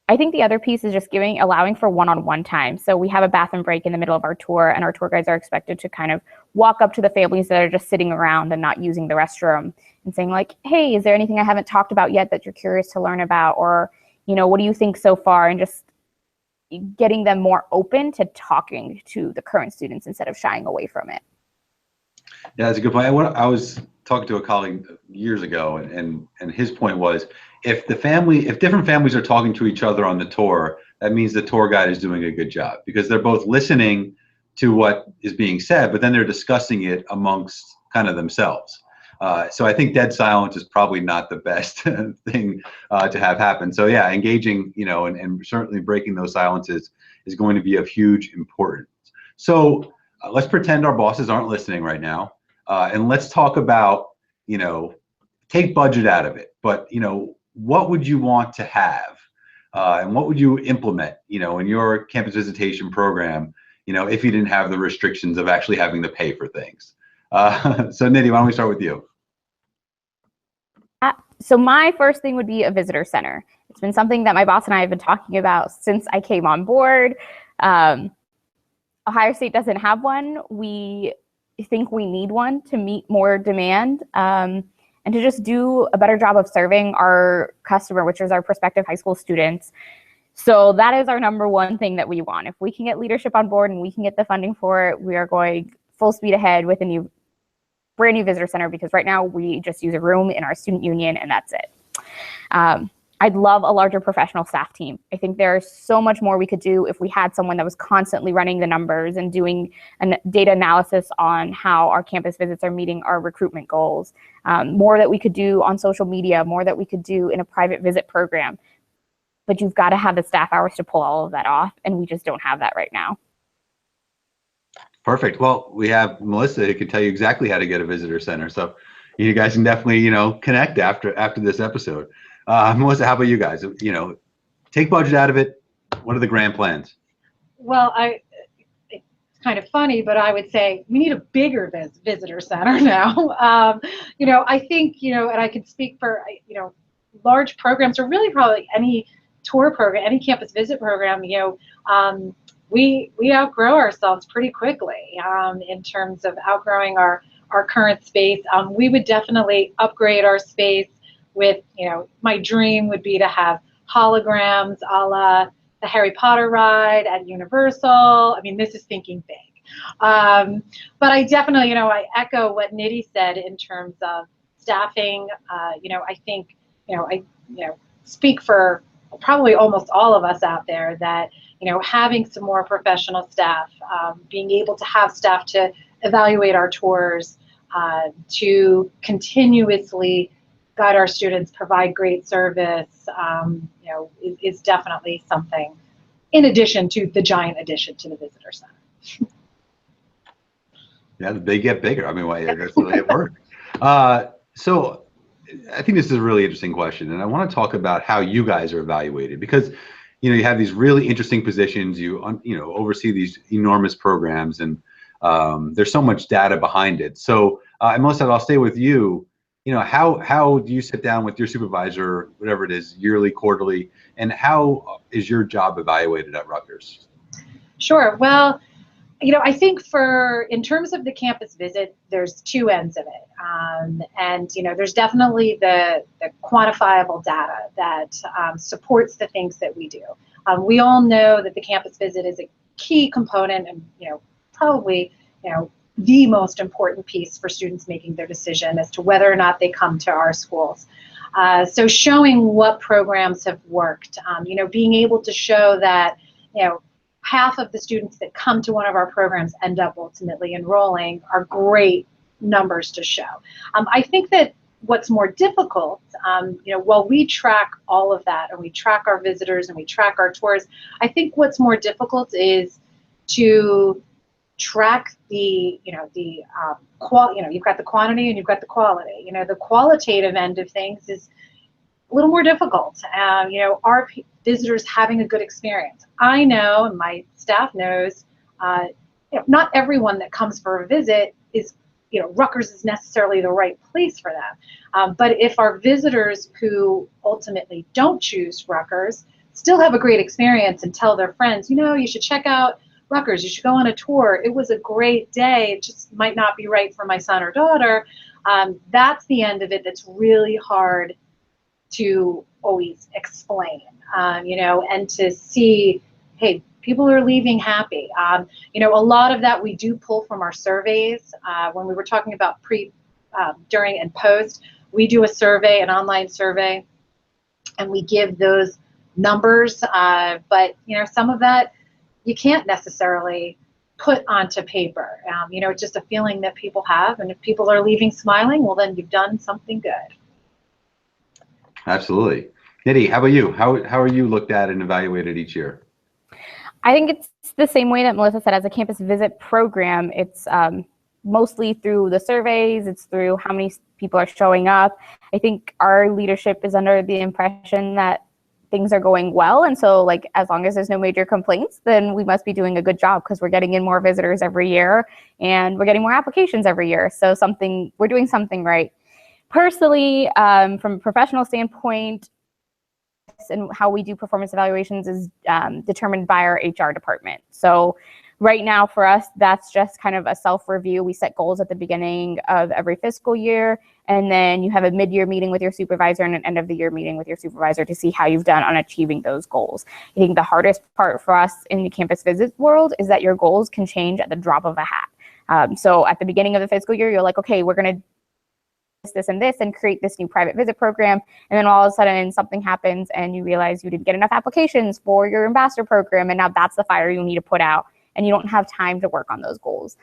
I think the other piece is just allowing for one-on-one time. So we have a bathroom break in the middle of our tour, and our tour guides are expected to kind of walk up to the families that are just sitting around and not using the restroom and saying hey, is there anything I haven't talked about yet that you're curious to learn about? Or, what do you think so far? And just getting them more open to talking to the current students instead of shying away from it. Yeah, that's a good point. I was talking to a colleague years ago, and his point was, if different families are talking to each other on the tour, that means the tour guide is doing a good job, because they're both listening to what is being said, but then they're discussing it amongst kind of themselves. So I think dead silence is probably not the best thing to have happen. So yeah, engaging, and certainly breaking those silences is going to be of huge importance. So let's pretend our bosses aren't listening right now, and let's talk about, take budget out of it, but what would you want to have, and what would you implement, in your campus visitation program, if you didn't have the restrictions of actually having to pay for things? So Nidhi, why don't we start with you? So my first thing would be a visitor center. It's been something that my boss and I have been talking about since I came on board. Ohio State doesn't have one. We think we need one to meet more demand, and to just do a better job of serving our customer, which is our prospective high school students. So that is our number one thing that we want. If we can get leadership on board and we can get the funding for it, we are going full speed ahead with a brand new visitor center, because right now we just use a room in our student union and that's it. I'd love a larger professional staff team. I think there's so much more we could do if we had someone that was constantly running the numbers and doing data analysis on how our campus visits are meeting our recruitment goals. More that we could do on social media, more that we could do in a private visit program. But you've got to have the staff hours to pull all of that off, and we just don't have that right now. Perfect. Well, we have Melissa who can tell you exactly how to get a visitor center. So you guys can definitely, connect after this episode. Melissa, how about you guys? Take budget out of it. What are the grand plans? Well, it's kind of funny, but I would say we need a bigger visitor center now. I think, and I can speak for, large programs, or really probably any tour program, any campus visit program, we outgrow ourselves pretty quickly in terms of outgrowing our current space. We would definitely upgrade our space with, my dream would be to have holograms a la the Harry Potter ride at Universal. I mean, this is thinking big. But I definitely, I echo what Nidhi said in terms of staffing. I think, I speak for probably almost all of us out there that, having some more professional staff, being able to have staff to evaluate our tours, to continuously guide our students, provide great service, is definitely something in addition to the giant addition to the visitor center. Yeah, they get bigger. I mean, that's the way it works. So I think this is a really interesting question, and I want to talk about how you guys are evaluated, because you have these really interesting positions. You oversee these enormous programs, and there's so much data behind it. So, Melissa, I'll stay with you. How do you sit down with your supervisor, whatever it is, yearly, quarterly, and how is your job evaluated at Rutgers? Sure. Well, I think in terms of the campus visit, there's two ends of it. And there's definitely the quantifiable data that supports the things that we do. We all know that the campus visit is a key component and, probably, the most important piece for students making their decision as to whether or not they come to our schools. So showing what programs have worked, being able to show that, half of the students that come to one of our programs end up ultimately enrolling are great numbers to show. I think that what's more difficult, while we track all of that and we track our visitors and we track our tours, I think what's more difficult is to track the, you've got the quantity and you've got the quality. The qualitative end of things is a little more difficult. Are visitors having a good experience? I know, and my staff knows, not everyone that comes for a visit is, Rutgers is necessarily the right place for them. But if our visitors who ultimately don't choose Rutgers still have a great experience and tell their friends, you should check out Rutgers, you should go on a tour, it was a great day, it just might not be right for my son or daughter, that's the end of it that's really hard to always explain, and to see, hey, people are leaving happy. A lot of that we do pull from our surveys. When we were talking about during, and post, we do a survey, an online survey, and we give those numbers. But, some of that you can't necessarily put onto paper. It's just a feeling that people have, and if people are leaving smiling, well, then you've done something good. Absolutely. Nidhi, how about you? How are you looked at and evaluated each year? I think it's the same way that Melissa said. As a campus visit program, it's mostly through the surveys, it's through how many people are showing up. I think our leadership is under the impression that things are going well, and so as long as there's no major complaints, then we must be doing a good job, because we're getting in more visitors every year and we're getting more applications every year. So we're doing something right. Personally, from a professional standpoint, and how we do performance evaluations is determined by our HR department. So right now for us, that's just kind of a self-review. We set goals at the beginning of every fiscal year, and then you have a mid-year meeting with your supervisor and an end-of-the-year meeting with your supervisor to see how you've done on achieving those goals. I think the hardest part for us in the campus visit world is that your goals can change at the drop of a hat. So at the beginning of the fiscal year, you're like, okay, we're going to this and this and create this new private visit program, and then all of a sudden something happens and you realize you didn't get enough applications for your ambassador program, and now that's the fire you need to put out, and you don't have time to work on those goals.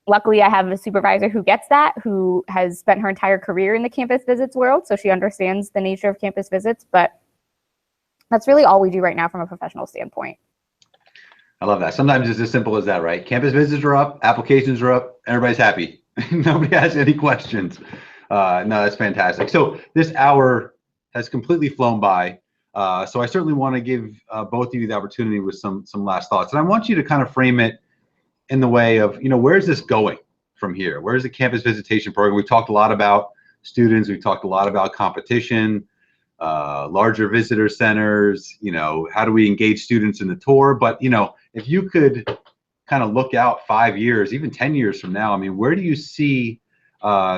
Luckily, I have a supervisor who gets that, who has spent her entire career in the campus visits world, so she understands the nature of campus visits, but that's really all we do right now from a professional standpoint. I love that. Sometimes it's as simple as that, right? Campus visits are up, applications are up, everybody's happy. Nobody has any questions. No, that's fantastic. So this hour has completely flown by. So I certainly want to give both of you the opportunity with some last thoughts. And I want you to kind of frame it in the way of, where's this going from here? Where's the campus visitation program? We've talked a lot about students. We've talked a lot about competition, larger visitor centers, how do we engage students in the tour? But, if you could kind of look out 5 years, even 10 years from now, where do you see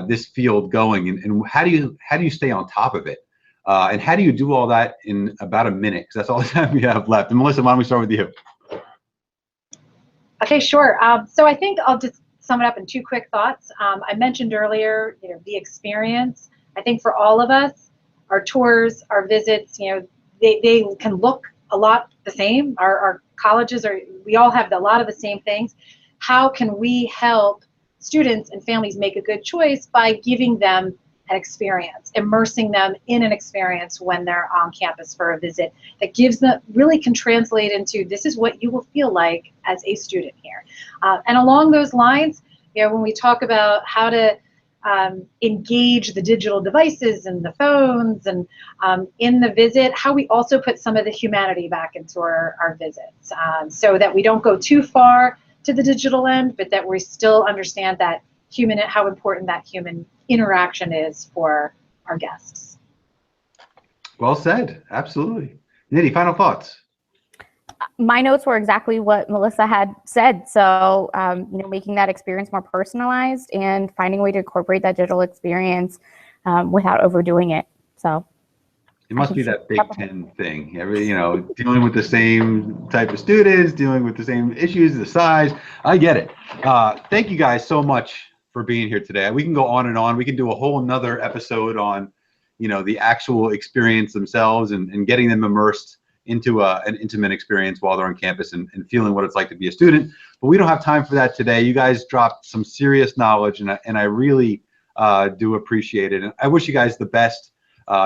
this field going, and how do you stay on top of it? And how do you do all that in about a minute? Because that's all the time we have left. And Melissa, why don't we start with you? Okay, sure. So I think I'll just sum it up in two quick thoughts. I mentioned earlier, the experience. I think for all of us, our tours, our visits, they can look a lot the same. Our colleges we all have a lot of the same things. How can we help students and families make a good choice by giving them an experience, immersing them in an experience when they're on campus for a visit that gives them, really can translate into, this is what you will feel like as a student here. And along those lines, when we talk about how to engage the digital devices and the phones and in the visit, how we also put some of the humanity back into our visits, so that we don't go too far to the digital end, but that we still understand that how important that human interaction is for our guests. Well said. Absolutely. Nidhi, final thoughts? My notes were exactly what Melissa had said. So, making that experience more personalized and finding a way to incorporate that digital experience without overdoing it. So it must be that Big Ten thing. Dealing with the same type of students, dealing with the same issues, the size. I get it. Thank you guys so much for being here today. We can go on and on. We can do a whole nother episode on, the actual experience themselves and getting them immersed into an intimate experience while they're on campus and feeling what it's like to be a student. But we don't have time for that today. You guys dropped some serious knowledge, and I really do appreciate it. And I wish you guys the best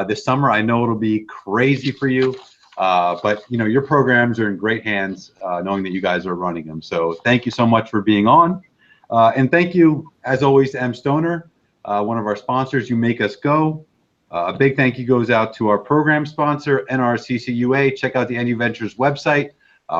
this summer. I know it'll be crazy for you, but your programs are in great hands, knowing that you guys are running them. So thank you so much for being on. And thank you, as always, to M. Stoner, one of our sponsors. You make us go. A big thank you goes out to our program sponsor, NRCCUA. Check out the NU Ventures website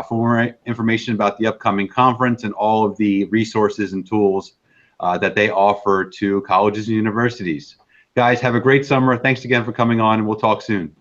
for more information about the upcoming conference and all of the resources and tools that they offer to colleges and universities. Guys, have a great summer. Thanks again for coming on, and we'll talk soon.